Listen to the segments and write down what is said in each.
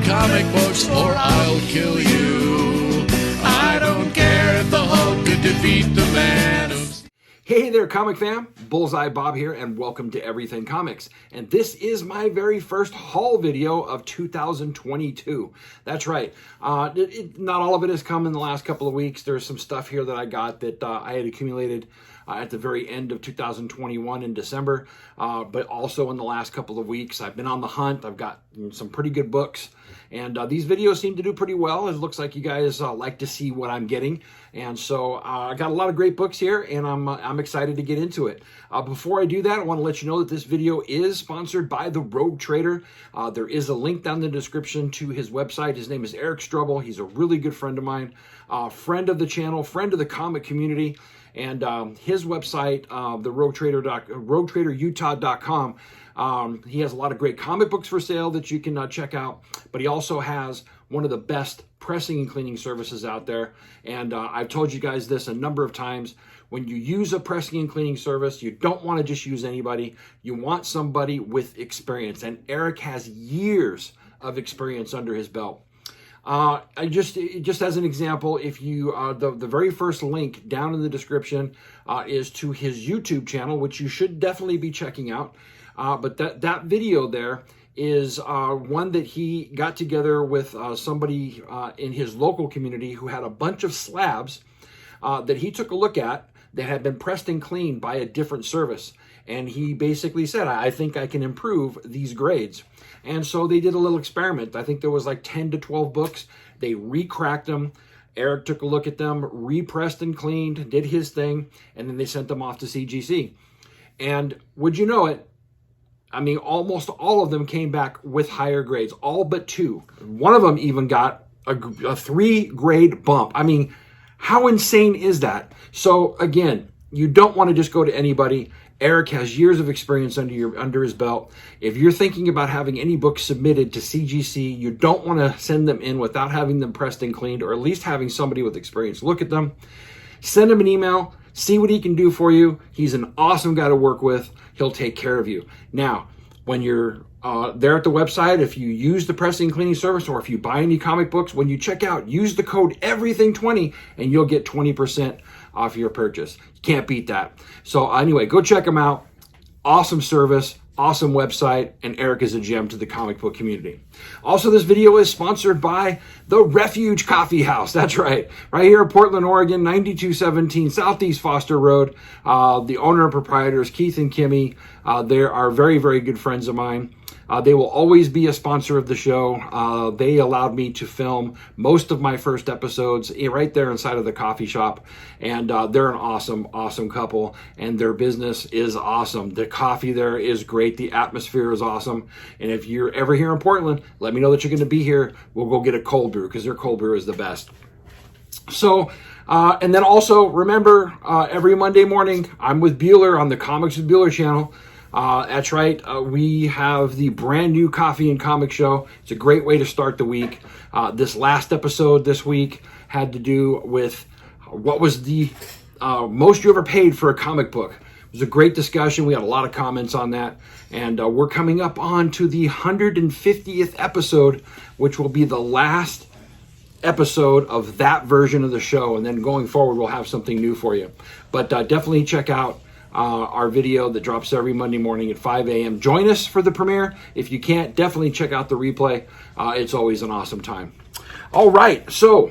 comic books or I'll kill you. I don't care if the Hulk could defeat the Man of Steel. Hey there, Comic Fam. Bullseye Bob here, and welcome to Everything Comics. And this is my very first haul video of 2022. That's right. Not all of it has come in the last couple of weeks. There's some stuff here that I got that I had accumulated at the very end of 2021 in December, but also in the last couple of weeks. I've been on the hunt. I've got some pretty good books, and these videos seem to do pretty well. It looks like you guys like to see what I'm getting, and so I got a lot of great books here, and I'm excited to get into it. Before I do that, I want to let you know that this video is sponsored by the Rogue Trader. There is a link down in the description to his website. His name is Eric Strubble. He's a really good friend of mine, friend of the channel, friend of the comic community. And his website, the RogueTraderUtah.com, he has a lot of great comic books for sale that you can check out. But he also has one of the best pressing and cleaning services out there. And I've told you guys this a number of times. When you use a pressing and cleaning service, you don't want to just use anybody. You want somebody with experience. And Eric has years of experience under his belt. Just as an example, if you the very first link down in the description is to his YouTube channel, which you should definitely be checking out. But that video there is one that he got together with somebody in his local community who had a bunch of slabs that he took a look at that had been pressed and cleaned by a different service. And he basically said, I think I can improve these grades. And so they did a little experiment. I think there was like 10 to 12 books. They re-cracked them. Eric took a look at them, repressed and cleaned, did his thing, and then they sent them off to CGC. And would you know it, I mean, almost all of them came back with higher grades, all but two. One of them even got a 3-grade bump. I mean, how insane is that? So again, you don't want to just go to anybody. Eric has years of experience under his belt. If you're thinking about having any books submitted to CGC, you don't want to send them in without having them pressed and cleaned, or at least having somebody with experience look at them. Send him an email, see what he can do for you. He's an awesome guy to work with. He'll take care of you. Now, when you're there at the website, if you use the pressing and cleaning service, or if you buy any comic books, when you check out, use the code EVERYTHING20 and you'll get 20% off your purchase. You can't beat that. So anyway, go check them out. Awesome service, awesome website, and Eric is a gem to the comic book community. Also, this video is sponsored by the Refuge Coffee House. That's right here in Portland, Oregon, 9217 Southeast Foster Road. The owner and proprietors, Keith and Kimmy, they are very, very good friends of mine. They will always be a sponsor of the show. They allowed me to film most of my first episodes right there inside of the coffee shop. And they're an awesome, awesome couple. And their business is awesome. The coffee there is great. The atmosphere is awesome. And if you're ever here in Portland, let me know that you're going to be here. We'll go get a cold brew, because their cold brew is the best. So, and then also remember, every Monday morning, I'm with Bueller on the Comics with Bueller channel. That's right. We have the brand new Coffee and Comic Show. It's a great way to start the week. This last episode this week had to do with what was the most you ever paid for a comic book. It was a great discussion. We had a lot of comments on that. And we're coming up on to the 150th episode, which will be the last episode of that version of the show. And then going forward, we'll have something new for you. But definitely check out our video that drops every Monday morning at 5 a.m. Join us for the premiere. If you can't, definitely check out the replay. It's always an awesome time. All right, so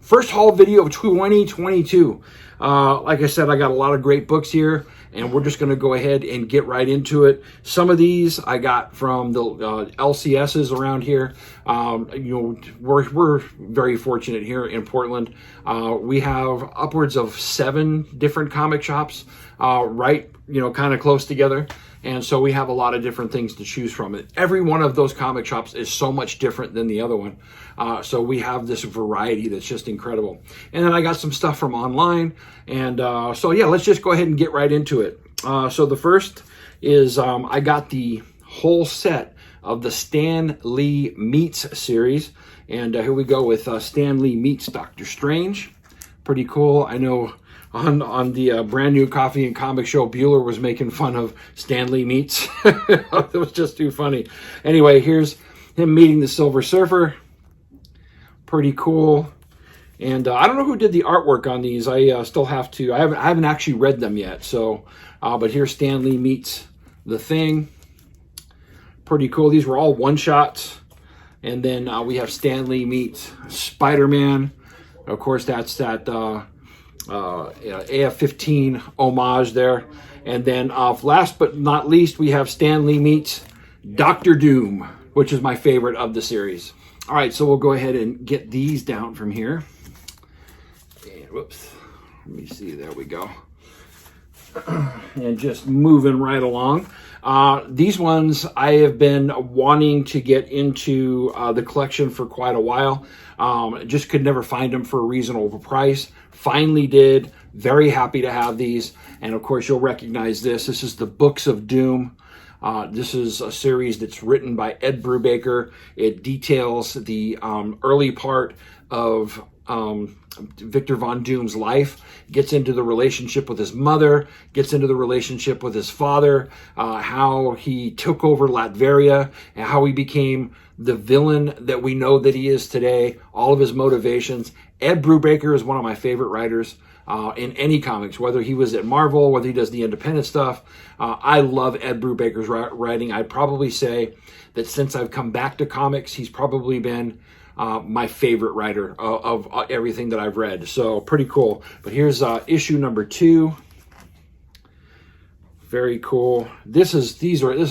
first haul video of 2022. Like I said, I got a lot of great books here, and we're just going to go ahead and get right into it. Some of these I got from the LCSs around here. We're very fortunate here in Portland. We have upwards of 7 different comic shops right, kind of close together. And so we have a lot of different things to choose from. Every one of those comic shops is so much different than the other one. So we have this variety that's just incredible. And then I got some stuff from online. And so yeah, let's just go ahead and get right into it. So the first is I got the whole set of the Stan Lee Meets series. And here we go with Stan Lee Meets Doctor Strange. Pretty cool. I know on the brand new Coffee and Comic Show, Bueller was making fun of Stan Lee Meets. It was just too funny. Anyway, here's him meeting the Silver Surfer. Pretty cool. And I don't know who did the artwork on these. I still have to. I haven't actually read them yet. So, but here's Stan Lee meets the Thing. Pretty cool. These were all one-shots. And then we have Stan Lee meets Spider-Man. Of course, that's that AF-15 homage there. And then last but not least, we have Stan Lee meets Doctor Doom, which is my favorite of the series. All right, so we'll go ahead and get these down from here. And whoops, let me see, there we go. And just moving right along. These ones I have been wanting to get into the collection for quite a while. Just could never find them for a reasonable price. Finally did. Very happy to have these. And of course, you'll recognize this. This is the Books of Doom. This is a series that's written by Ed Brubaker. It details the early part of Victor Von Doom's life, gets into the relationship with his mother, gets into the relationship with his father, how he took over Latveria, and how he became the villain that we know that he is today, all of his motivations. Ed Brubaker is one of my favorite writers in any comics, whether he was at Marvel, whether he does the independent stuff. I love Ed Brubaker's writing. I'd probably say that since I've come back to comics, he's probably been my favorite writer of everything that I've read. So pretty cool. But here's issue number 2. Very cool. This is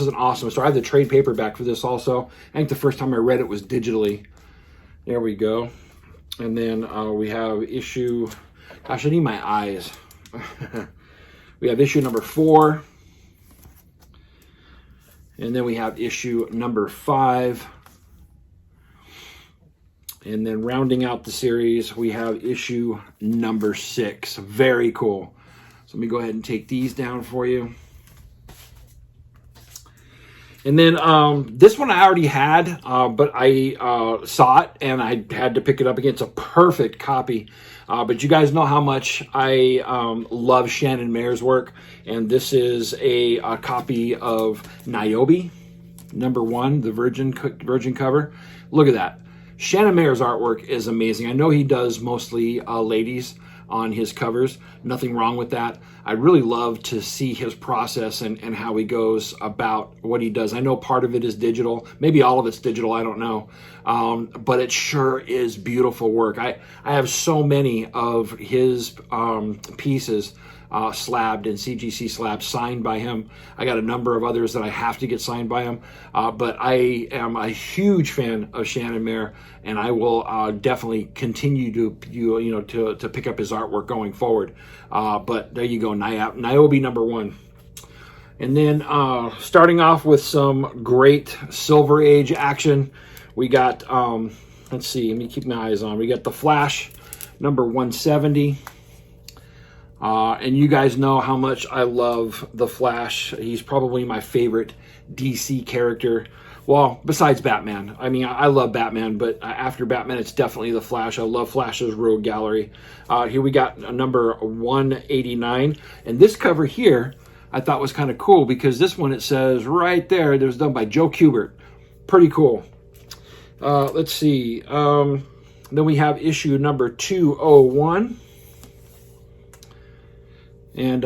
an awesome story. I have the trade paperback for this also. I think the first time I read it was digitally. There we go. And then we have issue. Gosh, I need my eyes. We have issue number 4. And then we have issue number 5. And then rounding out the series, we have issue number 6. Very cool. So let me go ahead and take these down for you. And then this one I already had, but I saw it and I had to pick it up again. It's a perfect copy. But you guys know how much I love Shannon Mayer's work. And this is a copy of Niobe, number 1, the Virgin cover. Look at that. Shannon Mayer's artwork is amazing. I know he does mostly ladies on his covers. Nothing wrong with that. I really love to see his process and how he goes about what he does. I know part of it is digital. Maybe all of it's digital. I don't know. But it sure is beautiful work. I have so many of his pieces slabbed and CGC slabs signed by him. I got a number of others that I have to get signed by him. But I am a huge fan of Shannon Mayer, and I will definitely continue to pick up his artwork going forward. But there you go, Niobe number 1. And then starting off with some great Silver Age action, we got, let's see, let me keep my eyes on. We got The Flash, number 170. And you guys know how much I love The Flash. He's probably my favorite DC character. Well, besides Batman. I mean, I love Batman, but after Batman, it's definitely The Flash. I love Flash's Rogue Gallery. Here we got number 189. And this cover here, I thought was kind of cool because this one, it says right there, it was done by Joe Kubert. Pretty cool. Let's see. Then we have issue number 201. And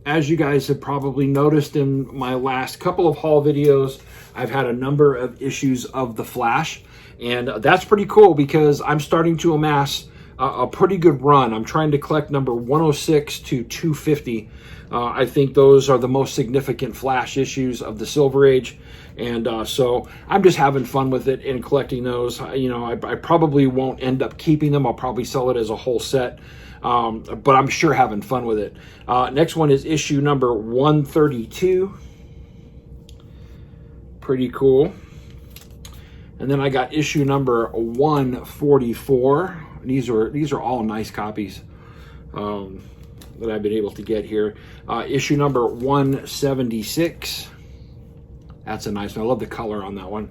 as you guys have probably noticed in my last couple of haul videos, I've had a number of issues of The Flash. And that's pretty cool because I'm starting to amass a pretty good run. I'm trying to collect number 106 to 250. I think those are the most significant Flash issues of the Silver Age. And so I'm just having fun with it and collecting those. I probably won't end up keeping them. I'll probably sell it as a whole set. But I'm sure having fun with it. Next one is issue number 132. Pretty cool. And then I got issue number 144. These are all nice copies that I've been able to get here. Issue number 176. That's a nice one. I love the color on that one.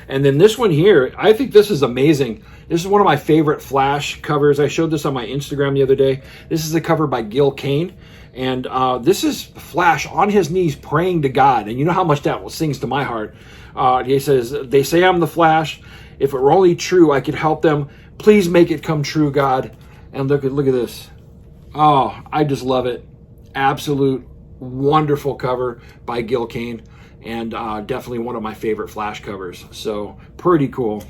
And then this one here, I think this is amazing. This is one of my favorite Flash covers. I showed this on my Instagram the other day. This is a cover by Gil Kane. And this is Flash on his knees praying to God. And you know how much that sings to my heart. He says, "They say I'm the Flash. If it were only true, I could help them. Please make it come true, God." And look at this. Oh, I just love it. Absolute wonderful cover by Gil Kane. And definitely one of my favorite Flash covers. So pretty cool.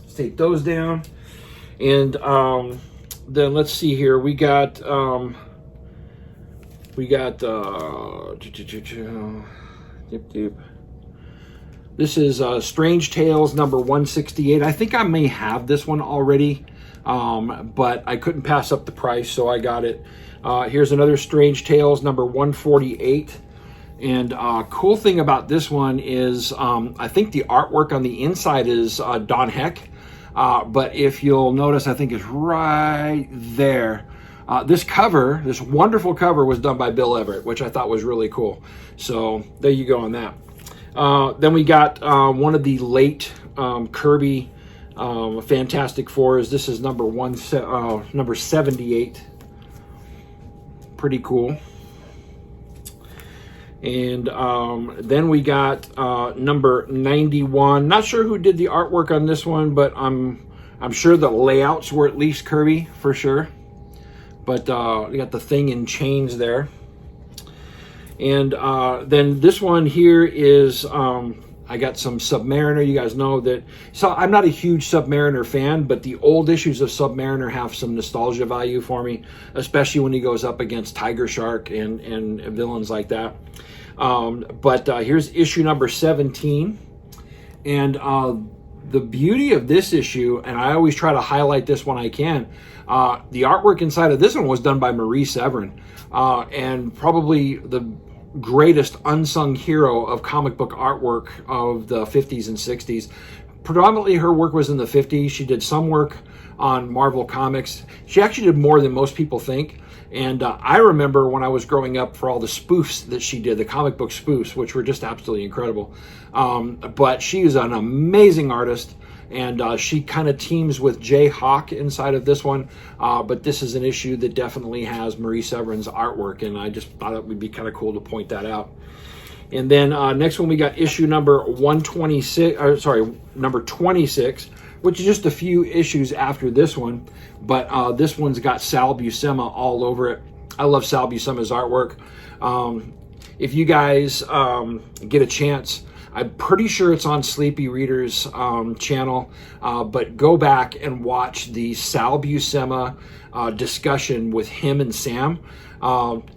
Let's take those down. And then let's see here. We got this is Strange Tales number 168. I think I may have this one already, but I couldn't pass up the price, so I got it. Here's another Strange Tales number 148. And cool thing about this one is I think the artwork on the inside is Don Heck. But if you'll notice, I think it's right there. This wonderful cover was done by Bill Everett, which I thought was really cool. So there you go on that. Then we got one of the late Kirby Fantastic Fours. This is number 78. Pretty cool. And then we got number 91. Not sure who did the artwork on this one, but I'm sure the layouts were at least Kirby for sure. But we got the Thing in chains there. And then this one here is I got some Submariner. You guys know that. So I'm not a huge Submariner fan, but the old issues of Submariner have some nostalgia value for me, especially when he goes up against Tiger Shark and villains like that. But here's issue number 17. And the beauty of this issue, and I always try to highlight this when I can, the artwork inside of this one was done by Marie Severin, and probably the greatest unsung hero of comic book artwork of the 50s and 60s. Predominantly her work was in the 50s. She did some work on Marvel Comics. She actually did more than most people think. And I remember when I was growing up for all the spoofs that she did, the comic book spoofs, which were just absolutely incredible. But she is an amazing artist, and she kind of teams with Jay Hawk inside of this one. But this is an issue that definitely has Marie Severin's artwork, and I just thought it would be kind of cool to point that out. And then next one, we got issue number 126, number 26, which is just a few issues after this one. But this one's got Sal Buscema all over it. I love Sal Buscema's artwork. If you guys get a chance, I'm pretty sure it's on Sleepy Reader's channel, but go back and watch the Sal Buscema discussion with him and Sam.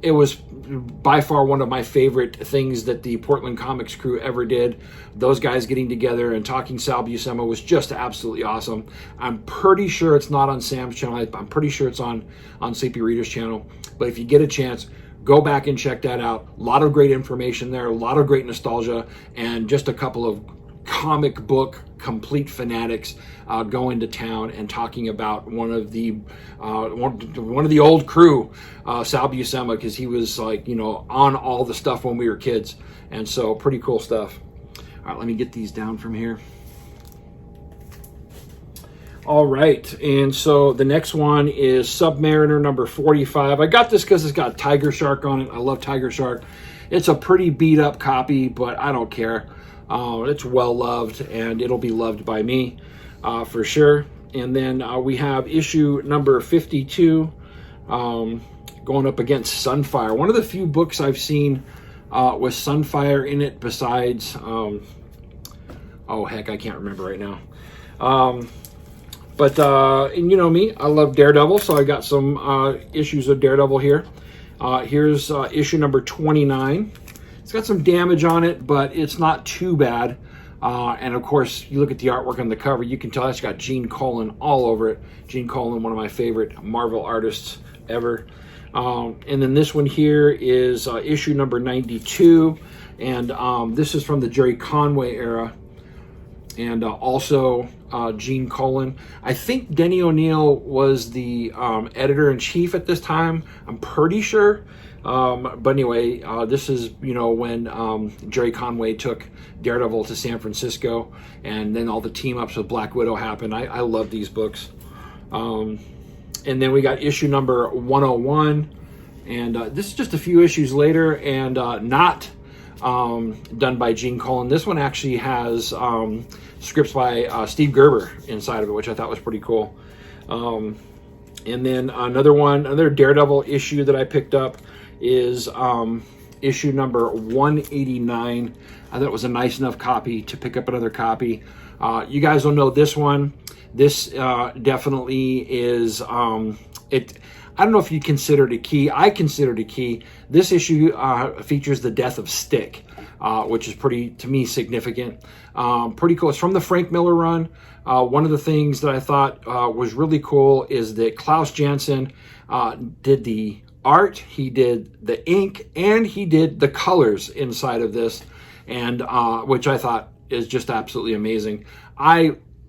It was by far one of my favorite things that the Portland Comics crew ever did. Those guys getting together and talking Sal Buscema was just absolutely awesome. I'm pretty sure it's not on Sam's channel. I'm pretty sure it's on Sleepy Reader's channel. But if you get a chance, go back and check that out. A lot of great information there, a lot of great nostalgia, and just a couple of comic book complete fanatics going to town and talking about one of the old crew, Sal Buscema, because he was on all the stuff when we were kids, and so pretty cool stuff. All right, let me get these down from here. All right, and so the next one is Submariner number 45. I got this because it's got Tiger Shark on it. I love Tiger Shark. It's a pretty beat up copy, but I don't care. It's well loved, and it'll be loved by me for sure. And then we have issue number 52 going up against Sunfire. One of the few books I've seen with Sunfire in it besides, oh heck, I can't remember right now. And you know me, I love Daredevil, so I got some issues of Daredevil here. Here's issue number 29. It's got some damage on it, but it's not too bad. And of course, you look at the artwork on the cover, you can tell it's got Gene Colan all over it. Gene Colan, one of my favorite Marvel artists ever. And then this one here is issue number 92. And this is from the Jerry Conway era. And also Gene Colan. I think Denny O'Neil was the editor-in-chief at this time. I'm pretty sure. But anyway, this is, when Jerry Conway took Daredevil to San Francisco, and then all the team-ups with Black Widow happened. I love these books. And then we got issue number 101. And this is just a few issues later, and not done by Gene Colan. This one actually has scripts by Steve Gerber inside of it, which I thought was pretty cool. And then another Daredevil issue that I picked up is issue number 189. I thought it was a nice enough copy to pick up another copy. You guys will know this one. This definitely is it. I don't know if you consider it a key. I consider it a key. This issue features the death of Stick, which is pretty, to me, significant. Pretty cool. It's from the Frank Miller run. One of the things that I thought was really cool is that Klaus Janson did the art, he did the ink, and he did the colors inside of this, and which I thought is just absolutely amazing.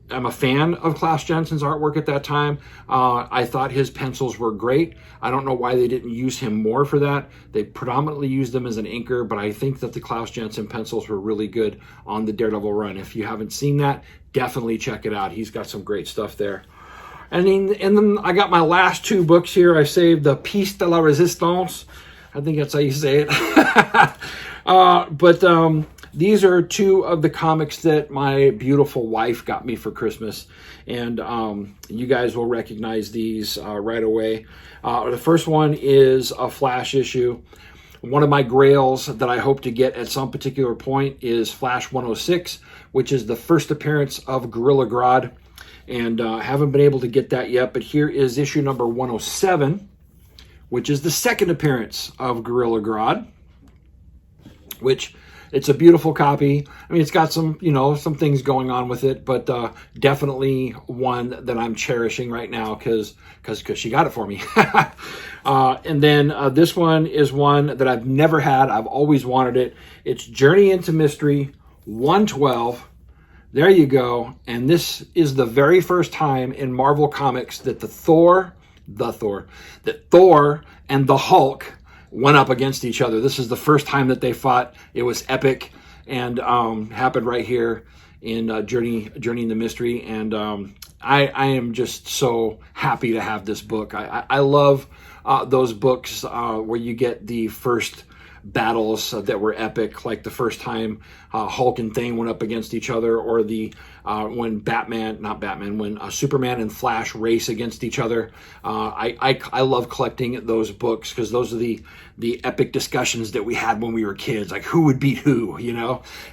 I'm a fan of Klaus Janson's artwork at that time. I thought his pencils were great. I don't know why they didn't use him more for that. They predominantly used them as an inker, but I think that the Klaus Janson pencils were really good on the Daredevil run. If you haven't seen that, definitely check it out. He's got some great stuff there. And then I got my last two books here. I saved the Piece de la Resistance. I think that's how you say it. These are two of the comics that my beautiful wife got me for Christmas. And you guys will recognize these right away. The first one is a Flash issue. One of my grails that I hope to get at some particular point is Flash 106, which is the first appearance of Gorilla Grodd. And haven't been able to get that yet. But here is issue number 107, which is the second appearance of Gorilla Grodd, which... it's a beautiful copy. I mean, it's got some, some things going on with it, but definitely one that I'm cherishing right now because she got it for me. And then this one is one that I've never had. I've always wanted it. It's Journey into Mystery 112. There you go. And this is the very first time in Marvel Comics that Thor and the Hulk went up against each other. This is the first time that they fought. It was epic, and happened right here in Journey into Mystery. And I am just so happy to have this book. I love those books where you get the first battles that were epic, like the first time Hulk and Thane went up against each other, or the when Superman and Flash race against each other. I love collecting those books because those are the epic discussions that we had when we were kids, like who would beat who,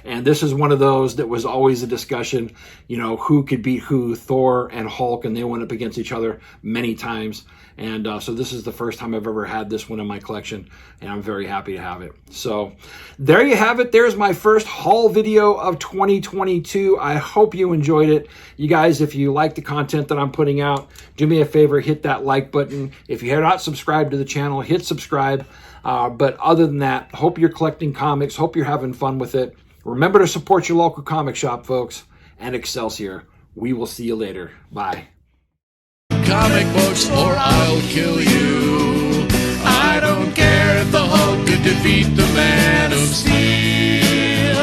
and this is one of those that was always a discussion, who could beat who, Thor and Hulk, and they went up against each other many times. And so this is the first time I've ever had this one in my collection, and I'm very happy to have it. So there you have it. There's my first haul video of 2022. I hope you enjoyed it. You guys, if you like the content that I'm putting out, do me a favor, hit that like button. If you're not subscribed to the channel, hit subscribe. But other than that, hope you're collecting comics. Hope you're having fun with it. Remember to support your local comic shop, folks. And Excelsior. We will see you later. Bye. Comic books or